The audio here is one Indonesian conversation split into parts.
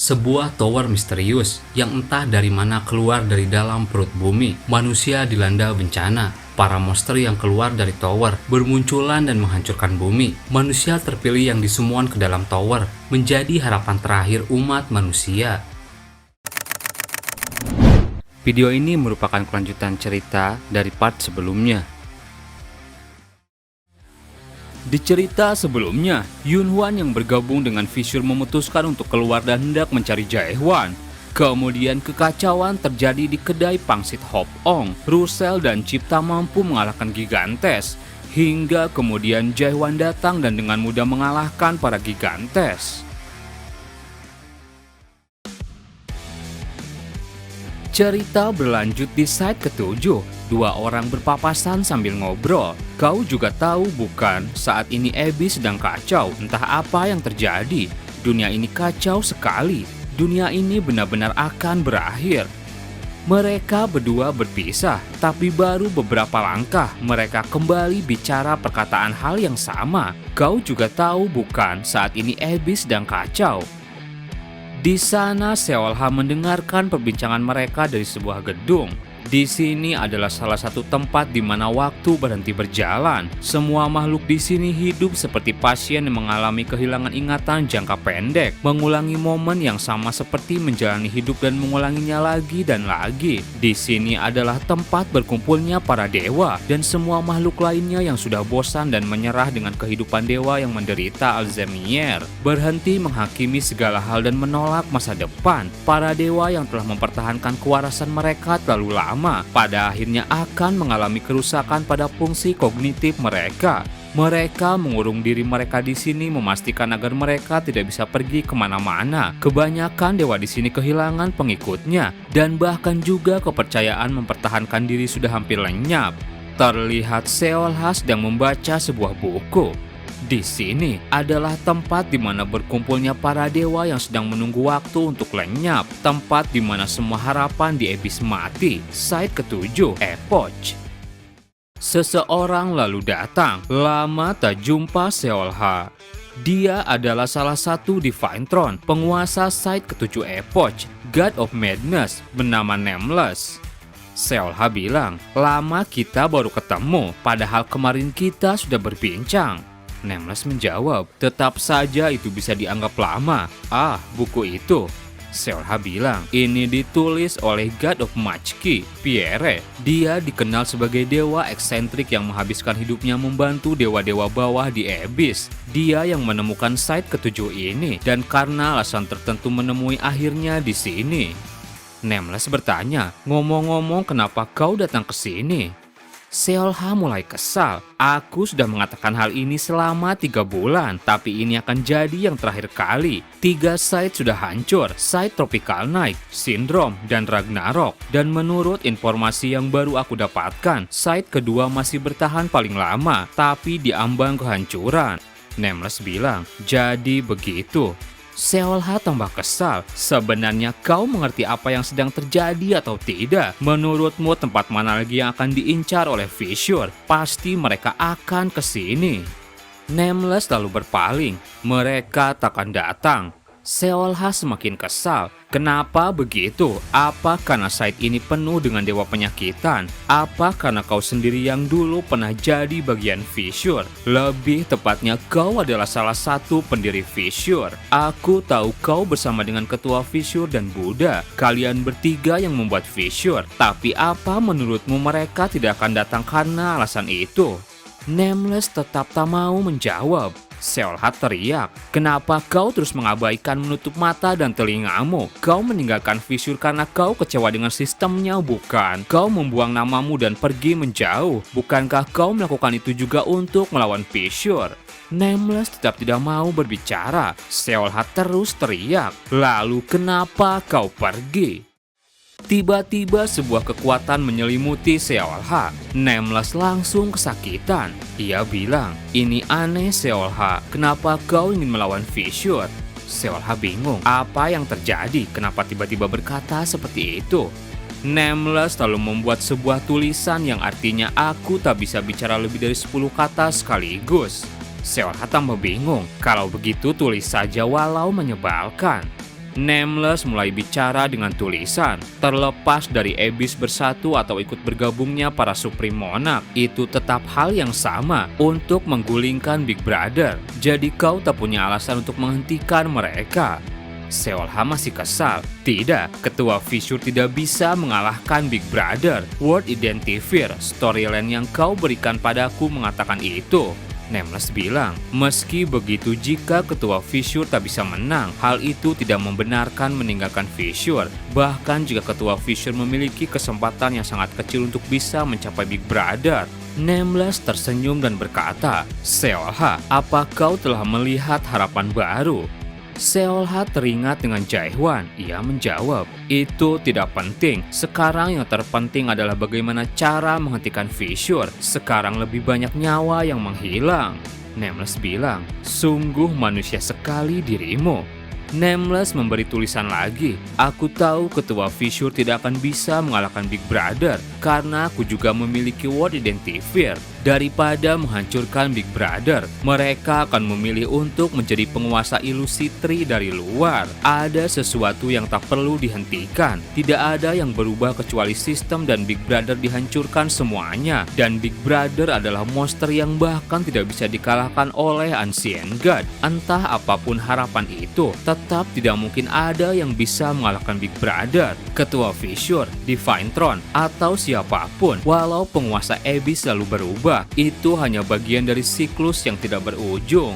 Sebuah tower misterius yang entah dari mana keluar dari dalam perut bumi. Manusia dilanda bencana. Para monster yang keluar dari tower bermunculan dan menghancurkan bumi. Manusia terpilih yang disemuan ke dalam tower menjadi harapan terakhir umat manusia. Video ini merupakan kelanjutan cerita dari part sebelumnya. Di cerita sebelumnya, Yunhwan yang bergabung dengan Fissure memutuskan untuk keluar dan hendak mencari Jaehwan. Kemudian kekacauan terjadi di kedai pangsit Hop Ong. Russell dan Cipta mampu mengalahkan Gigantes. Hingga kemudian Jaehwan datang dan dengan mudah mengalahkan para Gigantes. Cerita berlanjut di side ke-7. Dua orang berpapasan sambil ngobrol. Kau juga tahu bukan, saat ini Abby sedang kacau. Entah apa yang terjadi. Dunia ini kacau sekali. Dunia ini benar-benar akan berakhir. Mereka berdua berpisah, tapi baru beberapa langkah mereka kembali bicara perkataan hal yang sama. Kau juga tahu bukan, saat ini Abby sedang kacau. Di sana Seolha mendengarkan perbincangan mereka dari sebuah gedung. Di sini adalah salah satu tempat di mana waktu berhenti berjalan. Semua makhluk di sini hidup seperti pasien yang mengalami kehilangan ingatan jangka pendek, mengulangi momen yang sama seperti menjalani hidup dan mengulanginya lagi dan lagi. Di sini adalah tempat berkumpulnya para dewa dan semua makhluk lainnya yang sudah bosan dan menyerah dengan kehidupan dewa yang menderita Alzheimer. Berhenti menghakimi segala hal dan menolak masa depan. Para dewa yang telah mempertahankan kewarasan mereka terlalu lama pada akhirnya akan mengalami kerusakan pada fungsi kognitif mereka. Mereka mengurung diri mereka di sini memastikan agar mereka tidak bisa pergi kemana-mana. Kebanyakan dewa di sini kehilangan pengikutnya dan bahkan juga kepercayaan mempertahankan diri sudah hampir lenyap. Terlihat Seolha sedang membaca sebuah buku. Di sini adalah tempat di mana berkumpulnya para dewa yang sedang menunggu waktu untuk lenyap. Tempat di mana semua harapan di Abyss mati. Side ke-7, Epoch. Seseorang lalu datang. Lama tak jumpa Seolha. Dia adalah salah satu Divine Throne, penguasa side ke-7 Epoch, God of Madness, bernama Nameless. Seolha bilang, lama kita baru ketemu, padahal kemarin kita sudah berbincang. Nameless menjawab, tetap saja itu bisa dianggap lama. Ah, buku itu. Seolha bilang, ini ditulis oleh God of Machki, Pierre. Dia dikenal sebagai dewa eksentrik yang menghabiskan hidupnya membantu dewa-dewa bawah di Abyss. Dia yang menemukan site ke-7 ini dan karena alasan tertentu menemui akhirnya di sini. Nameless bertanya, ngomong-ngomong kenapa kau datang ke sini? Seolha mulai kesal. Aku sudah mengatakan hal ini selama 3 bulan, tapi ini akan jadi yang terakhir kali. 3 site sudah hancur, site Tropical Night, Syndrome, dan Ragnarok. Dan menurut informasi yang baru aku dapatkan, site kedua masih bertahan paling lama, tapi diambang kehancuran. Nameless bilang, jadi begitu. Seolha tambah kesal. Sebenarnya kau mengerti apa yang sedang terjadi atau tidak? Menurutmu tempat mana lagi yang akan diincar oleh Fissure? Pasti mereka akan ke sini. Nameless lalu berpaling. Mereka takkan datang. Seolha semakin kesal. Kenapa begitu? Apa karena site ini penuh dengan dewa penyakitan? Apa karena kau sendiri yang dulu pernah jadi bagian Fissure? Lebih tepatnya kau adalah salah satu pendiri Fissure. Aku tahu kau bersama dengan ketua Fissure dan Buddha. Kalian bertiga yang membuat Fissure. Tapi apa menurutmu mereka tidak akan datang karena alasan itu? Nameless tetap tak mau menjawab. Seolha teriak, kenapa kau terus mengabaikan menutup mata dan telingamu? Kau meninggalkan Fissure karena kau kecewa dengan sistemnya, bukan? Kau membuang namamu dan pergi menjauh. Bukankah kau melakukan itu juga untuk melawan Fissure? Nameless tetap tidak mau berbicara. Seolha terus teriak, lalu kenapa kau pergi? Tiba-tiba sebuah kekuatan menyelimuti Seolha. Nameless langsung kesakitan. Ia bilang, ini aneh Seolha, kenapa kau ingin melawan Fissure? Seolha bingung, apa yang terjadi? Kenapa tiba-tiba berkata seperti itu? Nameless lalu membuat sebuah tulisan yang artinya aku tak bisa bicara lebih dari 10 kata sekaligus. Seolha tambah bingung, kalau begitu tulis saja walau menyebalkan. Nameless mulai bicara dengan tulisan. Terlepas dari Abyss bersatu atau ikut bergabungnya para Supreme Monarch, itu tetap hal yang sama untuk menggulingkan Big Brother. Jadi kau tak punya alasan untuk menghentikan mereka. Seolha masih kesal. Tidak, ketua Fissure tidak bisa mengalahkan Big Brother. Word Identifier, storyline yang kau berikan padaku mengatakan itu. Nameless bilang, meski begitu jika ketua Fissure tak bisa menang, hal itu tidak membenarkan meninggalkan Fissure. Bahkan jika ketua Fissure memiliki kesempatan yang sangat kecil untuk bisa mencapai Big Brother. Nameless tersenyum dan berkata, Seolha, apa kau telah melihat harapan baru? Seolha teringat dengan Jaehwan. Ia menjawab, itu tidak penting. Sekarang yang terpenting adalah bagaimana cara menghentikan Fissure. Sekarang lebih banyak nyawa yang menghilang. Nameless bilang, sungguh manusia sekali dirimu. Nameless memberi tulisan lagi, aku tahu ketua Fissure tidak akan bisa mengalahkan Big Brother karena aku juga memiliki Word Identifier. Daripada menghancurkan Big Brother, mereka akan memilih untuk menjadi penguasa ilusi Tri dari luar. Ada sesuatu yang tak perlu dihentikan. Tidak ada yang berubah kecuali sistem dan Big Brother dihancurkan semuanya. Dan Big Brother adalah monster yang bahkan tidak bisa dikalahkan oleh Ancient God. Entah apapun harapan itu, tetap tidak mungkin ada yang bisa mengalahkan Big Brother, ketua Fissure, Divine Throne, atau siapapun. Walau penguasa Abyss selalu berubah, itu hanya bagian dari siklus yang tidak berujung.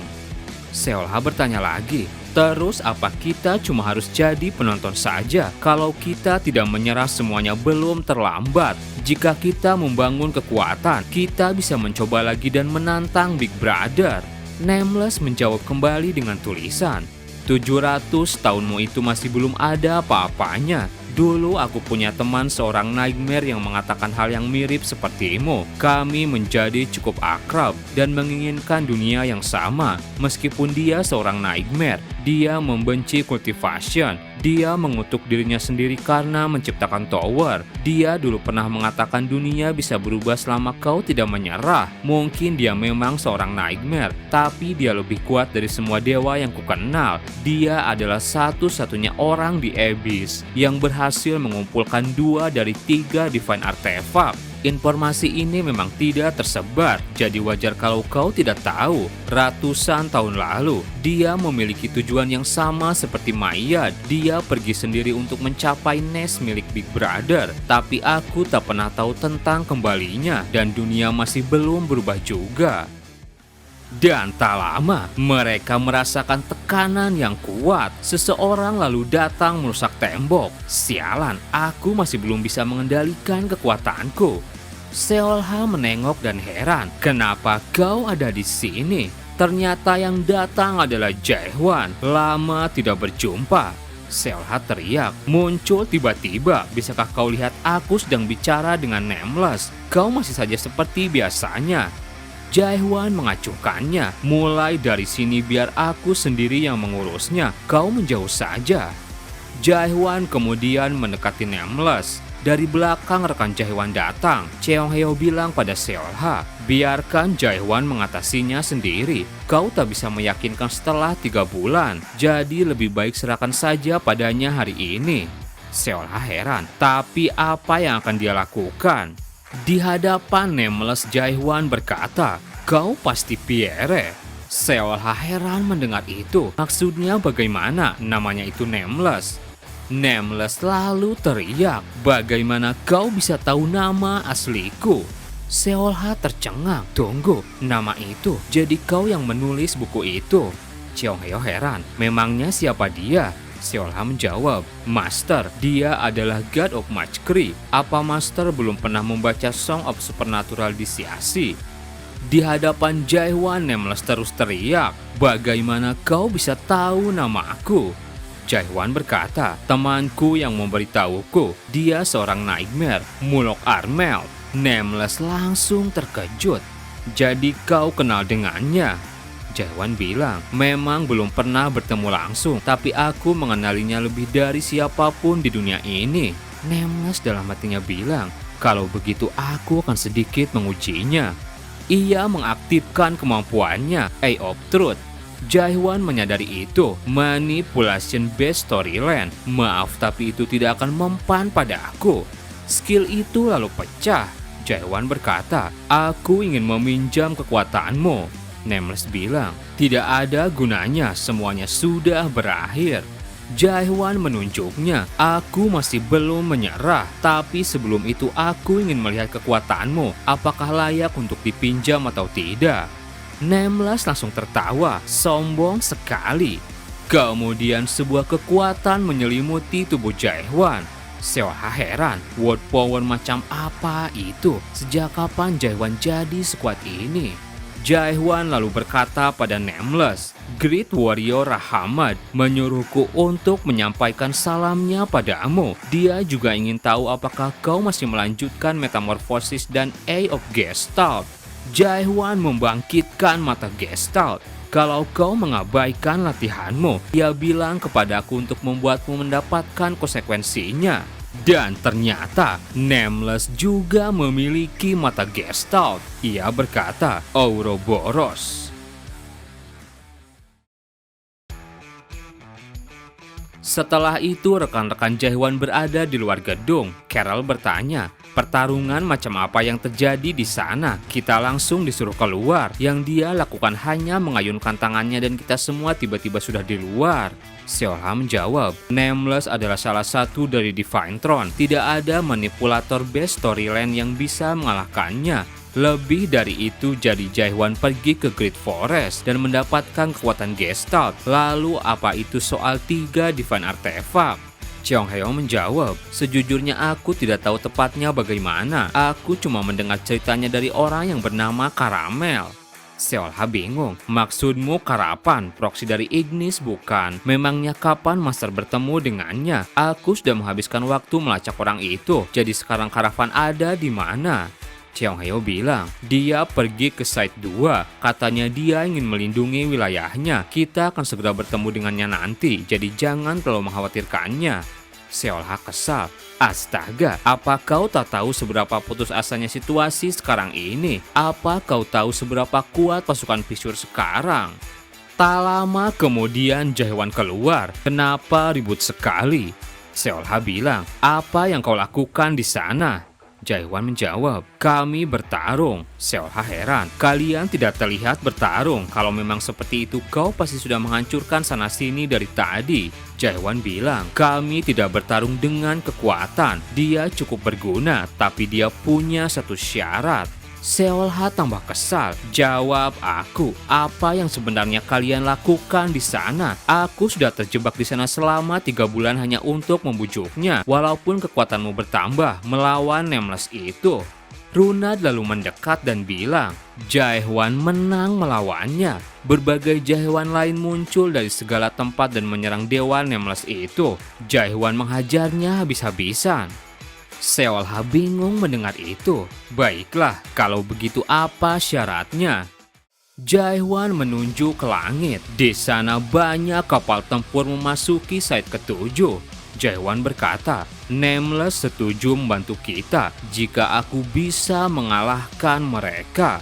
Seolha bertanya lagi, terus apa kita cuma harus jadi penonton saja? Kalau kita tidak menyerah semuanya belum terlambat. Jika kita membangun kekuatan, kita bisa mencoba lagi dan menantang Big Brother. Nameless menjawab kembali dengan tulisan, 700 tahunmu itu masih belum ada apa-apanya. Dulu aku punya teman seorang Nightmare yang mengatakan hal yang mirip sepertimu. Kami menjadi cukup akrab dan menginginkan dunia yang sama. Meskipun dia seorang Nightmare, dia membenci cultivation. Dia mengutuk dirinya sendiri karena menciptakan tower. Dia dulu pernah mengatakan dunia bisa berubah selama kau tidak menyerah. Mungkin dia memang seorang Nightmare, tapi dia lebih kuat dari semua dewa yang kukenal. Dia adalah satu-satunya orang di Abyss yang berhasil mengumpulkan 2 dari 3 Divine Artifact. Informasi ini memang tidak tersebar, jadi wajar kalau kau tidak tahu. Ratusan tahun lalu, dia memiliki tujuan yang sama seperti Mayad. Dia pergi sendiri untuk mencapai nest milik Big Brother. Tapi aku tak pernah tahu tentang kembalinya, dan dunia masih belum berubah juga. Dan tak lama, mereka merasakan tekanan yang kuat. Seseorang lalu datang merusak tembok. Sialan, aku masih belum bisa mengendalikan kekuatanku. Seolha menengok dan heran, kenapa kau ada di sini? Ternyata yang datang adalah Jaehwan. Lama tidak berjumpa. Seolha teriak, muncul tiba-tiba. Bisakah kau lihat aku sedang bicara dengan Nameless? Kau masih saja seperti biasanya. Jaehwan mengacuhkannya, mulai dari sini biar aku sendiri yang mengurusnya, kau menjauh saja. Jaehwan kemudian mendekati Nameless. Dari belakang rekan Jaehwan datang. Cheongheo bilang pada Seolha, biarkan Jaehwan mengatasinya sendiri. Kau tak bisa meyakinkan setelah 3 bulan, jadi lebih baik serahkan saja padanya hari ini. Seolha heran, tapi apa yang akan dia lakukan? Di hadapan Nameless, Jaehwan berkata, kau pasti Pierre. Seolha heran mendengar itu. Maksudnya bagaimana namanya itu Nameless? Nameless lalu teriak, bagaimana kau bisa tahu nama asliku? Seolha tercengang, tunggu, nama itu, jadi kau yang menulis buku itu? Cheongheo heran, memangnya siapa dia? Seolha menjawab, Master, dia adalah God of Machkri. Apa Master belum pernah membaca Song of Supernatural di Siasi? Di hadapan Jaehwan, Nameless terus teriak, bagaimana kau bisa tahu nama aku? Jaehwan berkata, temanku yang memberitahuku, dia seorang Nightmare, Mulok Armel. Nameless langsung terkejut. Jadi kau kenal dengannya? Jaehwan bilang, memang belum pernah bertemu langsung, tapi aku mengenalinya lebih dari siapapun di dunia ini. Nameless dalam hatinya bilang, kalau begitu aku akan sedikit mengujinya. Ia mengaktifkan kemampuannya, Eye of Truth. Jaehwan menyadari itu manipulation based storyline. Maaf, tapi itu tidak akan mempan pada aku. Skill itu lalu pecah. Jaehwan berkata, aku ingin meminjam kekuatanmu. Nameless bilang, tidak ada gunanya, semuanya sudah berakhir. Jaehwan menunjuknya, aku masih belum menyerah, tapi sebelum itu aku ingin melihat kekuatanmu, apakah layak untuk dipinjam atau tidak. Nameless langsung tertawa, sombong sekali. Kemudian sebuah kekuatan menyelimuti tubuh Jaehwan. Seolha heran, word power macam apa itu? Sejak kapan Jaehwan jadi sekuat ini? Jaehwan lalu berkata pada Nameless, Great Warrior Rahamad menyuruhku untuk menyampaikan salamnya padamu. Dia juga ingin tahu apakah kau masih melanjutkan metamorfosis dan Eye of Gestalt. Jaehwan membangkitkan mata Gestalt. Kalau kau mengabaikan latihanmu, dia bilang kepadaku untuk membuatmu mendapatkan konsekuensinya. Dan ternyata Nameless juga memiliki mata Gestalt. Ia berkata, Ouroboros. Setelah itu rekan-rekan Jaehwan berada di luar gedung. Carol bertanya, pertarungan macam apa yang terjadi di sana? Kita langsung disuruh keluar. Yang dia lakukan hanya mengayunkan tangannya dan kita semua tiba-tiba sudah di luar. Seolha menjawab, Nameless adalah salah satu dari Divine Throne. Tidak ada manipulator based storyline yang bisa mengalahkannya. Lebih dari itu, jadi Jaehwan pergi ke Great Forest dan mendapatkan kekuatan Gestalt. Lalu apa itu soal 3 Divine Artifact? Cheongheo menjawab, sejujurnya aku tidak tahu tepatnya bagaimana. Aku cuma mendengar ceritanya dari orang yang bernama Karamel. Seolha bingung, maksudmu Karapan, proksi dari Ignis bukan? Memangnya kapan Master bertemu dengannya? Aku sudah menghabiskan waktu melacak orang itu, jadi sekarang Karavan ada di mana? Cheongheo bilang, dia pergi ke Site 2, katanya dia ingin melindungi wilayahnya. Kita akan segera bertemu dengannya nanti, jadi jangan terlalu mengkhawatirkannya. Seolha kesal, astaga, apa kau tak tahu seberapa putus asanya situasi sekarang ini? Apa kau tahu seberapa kuat pasukan Fissure sekarang? Tak lama kemudian Jaehwan keluar, kenapa ribut sekali? Seolha bilang, apa yang kau lakukan di sana? Jaehwan menjawab, kami bertarung. Seolha heran, kalian tidak terlihat bertarung. Kalau memang seperti itu, kau pasti sudah menghancurkan sana-sini dari tadi. Jaehwan bilang, kami tidak bertarung dengan kekuatan. Dia cukup berguna, tapi dia punya satu syarat. Seolha tambah kesal, jawab aku, apa yang sebenarnya kalian lakukan di sana? Aku sudah terjebak di sana selama 3 bulan hanya untuk membujuknya, walaupun kekuatanmu bertambah melawan Nameless itu. Runad lalu mendekat dan bilang, Jaehwan menang melawannya. Berbagai Jaehwan lain muncul dari segala tempat dan menyerang Dewa Nameless itu. Jaehwan menghajarnya habis-habisan. Seolha bingung mendengar itu. Baiklah, kalau begitu apa syaratnya? Jaehwan menunjuk ke langit. Di sana banyak kapal tempur memasuki Site ke-7. Jaehwan berkata, Nameless setuju membantu kita jika aku bisa mengalahkan mereka.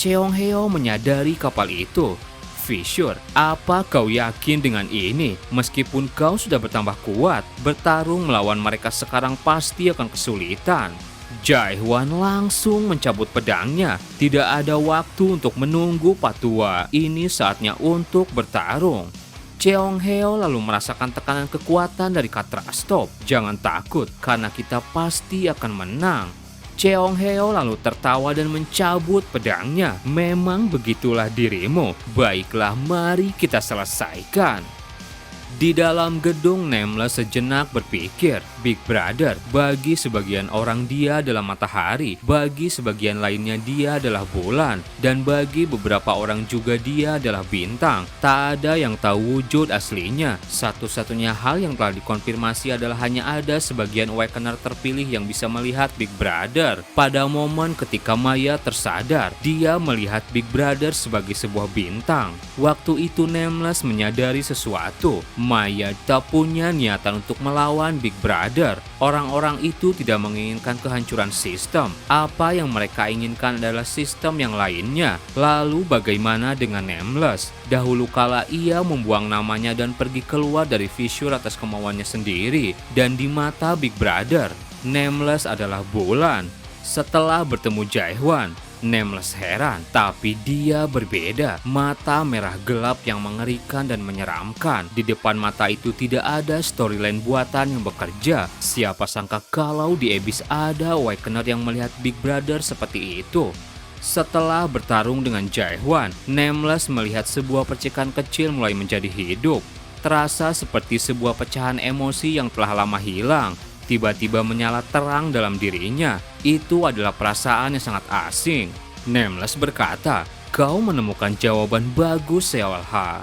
Cheongheo menyadari kapal itu. Fissure, apa kau yakin dengan ini? Meskipun kau sudah bertambah kuat, bertarung melawan mereka sekarang pasti akan kesulitan. Jaehwan langsung mencabut pedangnya. Tidak ada waktu untuk menunggu Patua. Ini saatnya untuk bertarung. Cheongheo lalu merasakan tekanan kekuatan dari Katrastop. Jangan takut, karena kita pasti akan menang. Cheongheo lalu tertawa dan mencabut pedangnya. Memang begitulah dirimu. Baiklah, mari kita selesaikan. Di dalam gedung, Nameless sejenak berpikir, Big Brother, bagi sebagian orang dia adalah matahari, bagi sebagian lainnya dia adalah bulan, dan bagi beberapa orang juga dia adalah bintang. Tak ada yang tahu wujud aslinya. Satu-satunya hal yang telah dikonfirmasi adalah hanya ada sebagian Awakener terpilih yang bisa melihat Big Brother. Pada momen ketika Maya tersadar, dia melihat Big Brother sebagai sebuah bintang. Waktu itu Nameless menyadari sesuatu. Maya tak punya niatan untuk melawan Big Brother. Orang-orang itu tidak menginginkan kehancuran sistem. Apa yang mereka inginkan adalah sistem yang lainnya. Lalu bagaimana dengan Nameless? Dahulu kala ia membuang namanya dan pergi keluar dari Fissure atas kemauannya sendiri. Dan di mata Big Brother, Nameless adalah bulan. Setelah bertemu Jaehwan, Nameless heran, tapi dia berbeda. Mata merah gelap yang mengerikan dan menyeramkan. Di depan mata itu tidak ada storyline buatan yang bekerja. Siapa sangka kalau di Abyss ada Awakener yang melihat Big Brother seperti itu. Setelah bertarung dengan Jaehwan, Nameless melihat sebuah percikan kecil mulai menjadi hidup. Terasa seperti sebuah pecahan emosi yang telah lama hilang. Tiba-tiba menyala terang dalam dirinya. Itu adalah perasaan yang sangat asing. Nameless berkata, "Kau menemukan jawaban bagus, Seolha."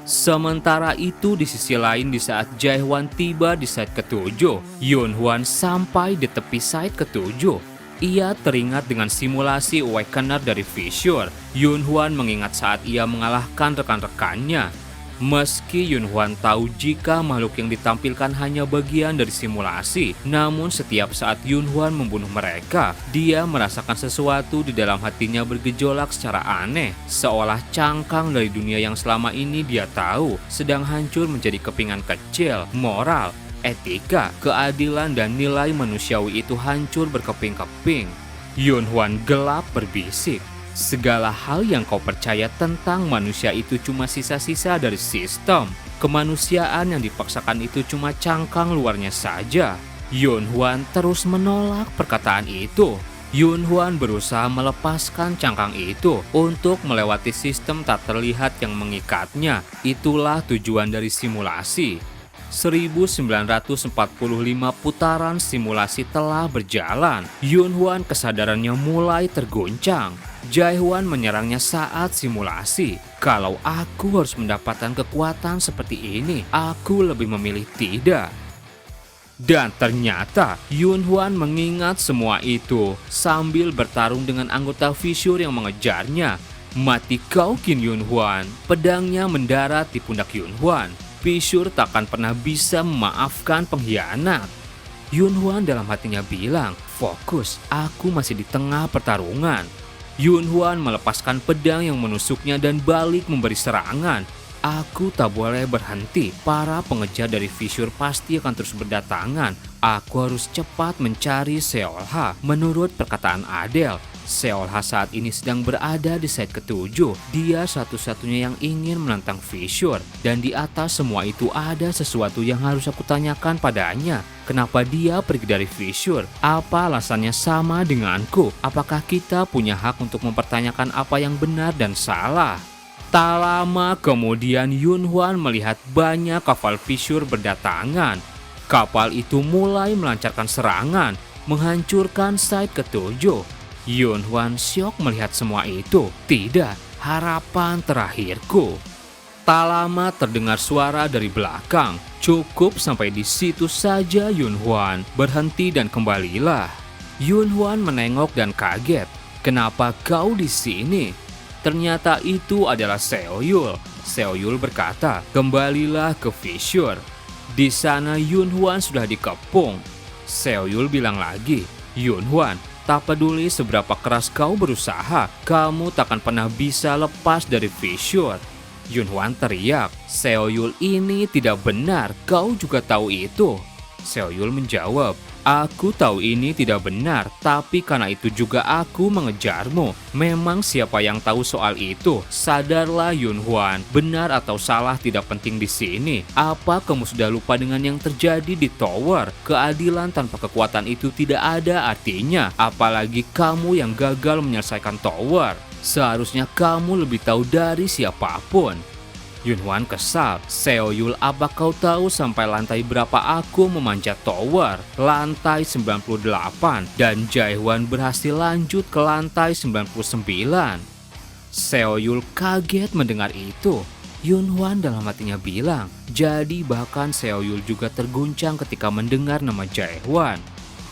Sementara itu di sisi lain, di saat Jaehwan tiba di side ke-7, Yunhwan sampai di tepi side ke-7. Ia teringat dengan simulasi Awakener dari Fissure. Yunhwan mengingat saat ia mengalahkan rekan-rekannya. Meski Yunhwan tahu jika makhluk yang ditampilkan hanya bagian dari simulasi, namun setiap saat Yunhwan membunuh mereka, dia merasakan sesuatu di dalam hatinya bergejolak secara aneh, seolah cangkang dari dunia yang selama ini dia tahu sedang hancur menjadi kepingan kecil. Moral, etika, keadilan, dan nilai manusiawi itu hancur berkeping-keping. Yunhwan gelap berbisik, "Segala hal yang kau percaya tentang manusia itu cuma sisa-sisa dari sistem. Kemanusiaan yang dipaksakan itu cuma cangkang luarnya saja." Yunhwan terus menolak perkataan itu. Yunhwan berusaha melepaskan cangkang itu untuk melewati sistem tak terlihat yang mengikatnya. Itulah tujuan dari simulasi. 1945 putaran simulasi telah berjalan. Yunhwan kesadarannya mulai terguncang. Jaehwan menyerangnya saat simulasi. Kalau aku harus mendapatkan kekuatan seperti ini, aku lebih memilih tidak. Dan ternyata Yunhwan mengingat semua itu sambil bertarung dengan anggota Fissure yang mengejarnya. "Mati kau, Qin Yunhwan!" Pedangnya mendarat di pundak Yunhwan. Fissure takkan pernah bisa memaafkan pengkhianat. Yunhwan dalam hatinya bilang, "Fokus, aku masih di tengah pertarungan." Yunhwan melepaskan pedang yang menusuknya dan balik memberi serangan. "Aku tak boleh berhenti. Para pengejar dari Fissure pasti akan terus berdatangan. Aku harus cepat mencari Seolha." Menurut perkataan Adele, Seolha saat ini sedang berada di side ke-7. Dia satu-satunya yang ingin menantang Fissure. Dan di atas semua itu ada sesuatu yang harus aku tanyakan padanya. Kenapa dia pergi dari Fissure? Apa alasannya sama denganku? Apakah kita punya hak untuk mempertanyakan apa yang benar dan salah? Tak lama kemudian Yunhwan melihat banyak kapal Fissure berdatangan. Kapal itu mulai melancarkan serangan, menghancurkan side ke-7. Yunhwan syok melihat semua itu. Tidak, harapan terakhirku. Tak lama terdengar suara dari belakang. Cukup sampai di situ saja Yunhwan berhenti dan kembalilah. Yunhwan menengok dan kaget. "Kenapa kau di sini?" Ternyata itu adalah Seoyul. Seoyul berkata, "Kembalilah ke Fissure." Di sana Yunhwan sudah dikepung. Seoyul bilang lagi, "Yunhwan, tak peduli seberapa keras kau berusaha, kamu takkan pernah bisa lepas dari Fissure." Yunhwan teriak, "Seoyul, ini tidak benar, kau juga tahu itu." Seoyul menjawab, "Aku tahu ini tidak benar, tapi karena itu juga aku mengejarmu. Memang siapa yang tahu soal itu? Sadarlah Yunhwan, benar atau salah tidak penting di sini. Apa kamu sudah lupa dengan yang terjadi di Tower? Keadilan tanpa kekuatan itu tidak ada artinya, apalagi kamu yang gagal menyelesaikan Tower. Seharusnya kamu lebih tahu dari siapapun." Yunhwan kesal. "Seoyul, apa kau tahu sampai lantai berapa aku memanjat tower? Lantai 98. Dan Jaehwan berhasil lanjut ke lantai 99. Seoyul kaget mendengar itu. Yunhwan dalam hatinya bilang, jadi bahkan Seoyul juga terguncang ketika mendengar nama Jaehwan.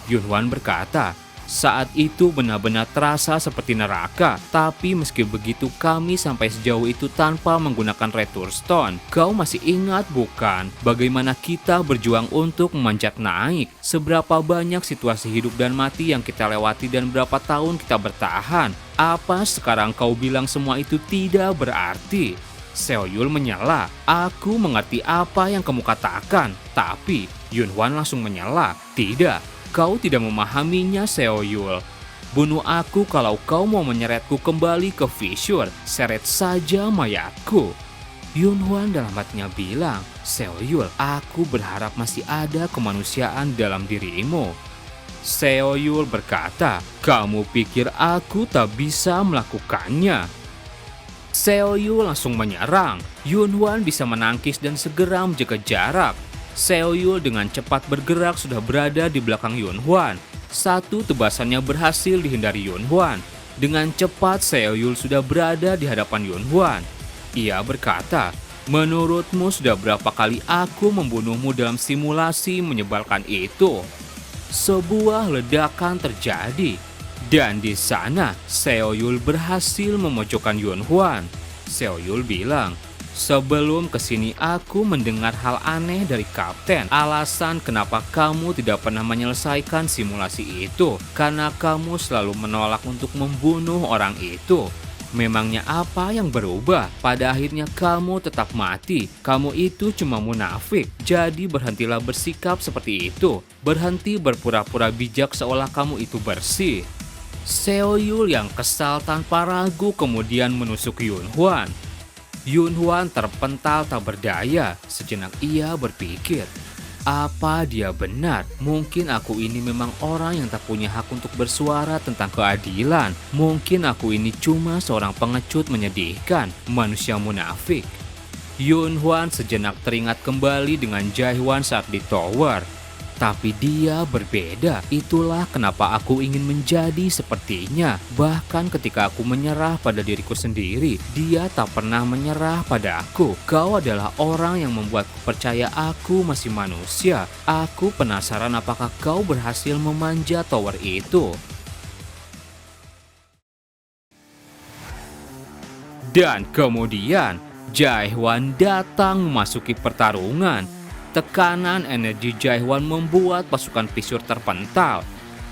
Yunhwan berkata, Saat itu benar-benar terasa seperti neraka, tapi meski begitu kami sampai sejauh itu tanpa menggunakan return stone. Kau masih ingat bukan bagaimana kita berjuang untuk memanjat naik? Seberapa banyak situasi hidup dan mati yang kita lewati dan berapa tahun kita bertahan? Apa sekarang kau bilang semua itu tidak berarti? Seoyul menyela. Aku mengerti apa yang kamu katakan, tapi Yunhwan langsung menyela. Tidak. Kau tidak memahaminya, Seoyul. Bunuh aku kalau kau mau menyeretku kembali ke fissure. Seret saja mayatku. Yunhwan dalam hatinya bilang, Seoyul, aku berharap masih ada kemanusiaan dalam dirimu. Seoyul berkata, kamu pikir aku tak bisa melakukannya? Seoyul langsung menyerang. Yunhwan bisa menangkis dan segera menjaga jarak. Seoyul dengan cepat bergerak sudah berada di belakang Yunhwan. Satu tebasannya berhasil dihindari Yunhwan. Dengan cepat Seoyul sudah berada di hadapan Yunhwan. Ia berkata, menurutmu sudah berapa kali aku membunuhmu dalam simulasi menyebalkan itu? Sebuah ledakan terjadi. Dan di sana Seoyul berhasil memojokkan Yunhwan. Seoyul bilang, sebelum kesini aku mendengar hal aneh dari Kapten. Alasan kenapa kamu tidak pernah menyelesaikan simulasi itu karena kamu selalu menolak untuk membunuh orang itu. Memangnya apa yang berubah? Pada akhirnya kamu tetap mati. Kamu itu cuma munafik. Jadi berhentilah bersikap seperti itu. Berhenti berpura-pura bijak seolah kamu itu bersih. Seoyul yang kesal tanpa ragu kemudian menusuk Yunhwan. Yunhwan terpental tak berdaya. Sejenak ia berpikir, apa dia benar? Mungkin aku ini memang orang yang tak punya hak untuk bersuara tentang keadilan. Mungkin aku ini cuma seorang pengecut menyedihkan, manusia munafik. Yunhwan sejenak teringat kembali dengan Jaehwan saat di tower. Tapi dia berbeda. Itulah kenapa aku ingin menjadi sepertinya. Bahkan ketika aku menyerah pada diriku sendiri, dia tak pernah menyerah pada aku. Kau adalah orang yang membuatku percaya aku masih manusia. Aku penasaran apakah kau berhasil memanjat tower itu. Dan kemudian Jaehwan datang memasuki pertarungan. Tekanan energi Jaehwan membuat pasukan fissure terpental.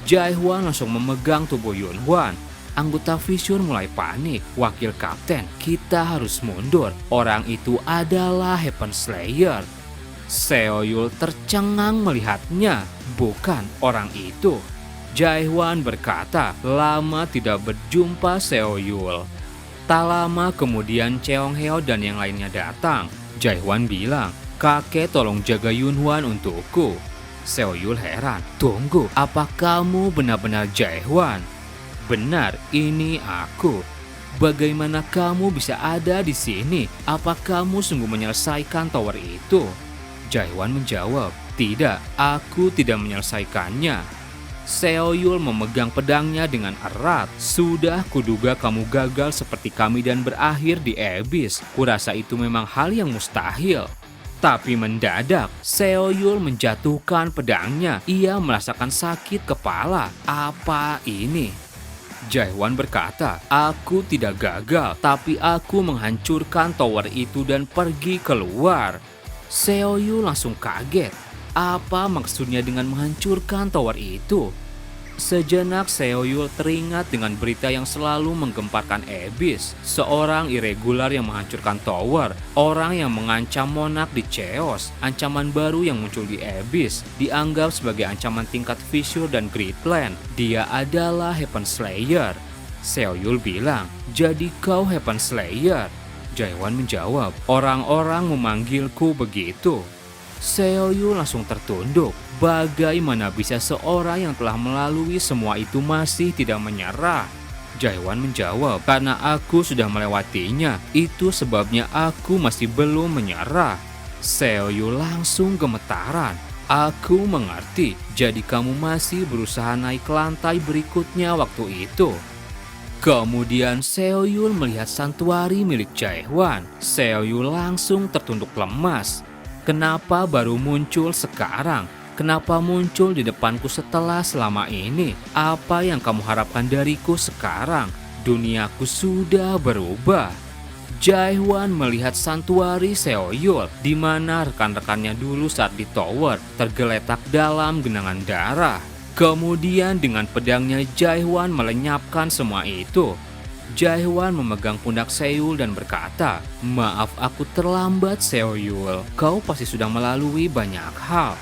Jaehwan langsung memegang tubuh Yunhwan. Anggota fissure mulai panik. Wakil kapten, kita harus mundur. Orang itu adalah Heaven Slayer. Seoyul tercengang melihatnya. Bukan orang itu. Jaehwan berkata, lama tidak berjumpa Seoyul. Tak lama kemudian Cheongheo dan yang lainnya datang. Jaehwan bilang, kakek tolong jaga Yunhwan untukku. Seoyul heran. Tunggu, apa kamu benar-benar Jaehwan? Benar, ini aku. Bagaimana kamu bisa ada di sini? Apa kamu sungguh menyelesaikan tower itu? Jaehwan menjawab, tidak, aku tidak menyelesaikannya. Seoyul memegang pedangnya dengan erat. Sudah kuduga kamu gagal seperti kami dan berakhir di Abyss. Kurasa itu memang hal yang mustahil. Tapi mendadak, Seoyul menjatuhkan pedangnya. Ia merasakan sakit kepala. Apa ini? Jaehwan berkata, aku tidak gagal, tapi aku menghancurkan tower itu dan pergi keluar. Seoyul langsung kaget. Apa maksudnya dengan menghancurkan tower itu? Sejenak Seoyul teringat dengan berita yang selalu menggemparkan Abyss. Seorang irregular yang menghancurkan tower. Orang yang mengancam Monarch di Chaos. Ancaman baru yang muncul di Abyss. Dianggap sebagai ancaman tingkat fissure dan Gridland. Dia adalah Heaven Slayer. Seoyul bilang, jadi kau Heaven Slayer? Jaehwan menjawab, orang-orang memanggilku begitu. Seoyul langsung tertunduk. Bagaimana bisa seorang yang telah melalui semua itu masih tidak menyerah? Jaehwan menjawab, karena aku sudah melewatinya. Itu sebabnya aku masih belum menyerah. Seoyul langsung gemetaran. Aku mengerti, jadi kamu masih berusaha naik ke lantai berikutnya waktu itu. Kemudian Seoyul melihat santuari milik Jaehwan. Seoyul langsung tertunduk lemas. Kenapa baru muncul sekarang? Kenapa muncul di depanku setelah selama ini? Apa yang kamu harapkan dariku sekarang? Duniaku sudah berubah. Jaehwan melihat santuari Seoyul, di mana rekan-rekannya dulu saat di tower tergeletak dalam genangan darah. Kemudian dengan pedangnya Jaehwan melenyapkan semua itu. Jaehwan memegang pundak Seoyul dan berkata, "Maaf aku terlambat Seoyul, kau pasti sudah melalui banyak hal."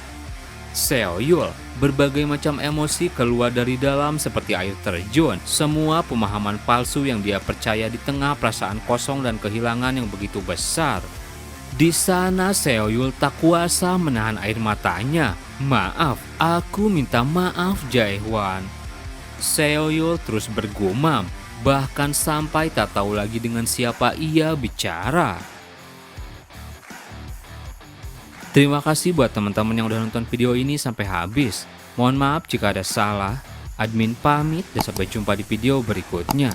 Seoyul, berbagai macam emosi keluar dari dalam seperti air terjun. Semua pemahaman palsu yang dia percaya di tengah perasaan kosong dan kehilangan yang begitu besar. Di sana Seoyul tak kuasa menahan air matanya. "Maaf, aku minta maaf Jaehwan." Seoyul terus bergumam, bahkan sampai tak tahu lagi dengan siapa ia bicara. Terima kasih buat teman-teman yang udah nonton video ini sampai habis. Mohon maaf jika ada salah. Admin pamit dan sampai jumpa di video berikutnya.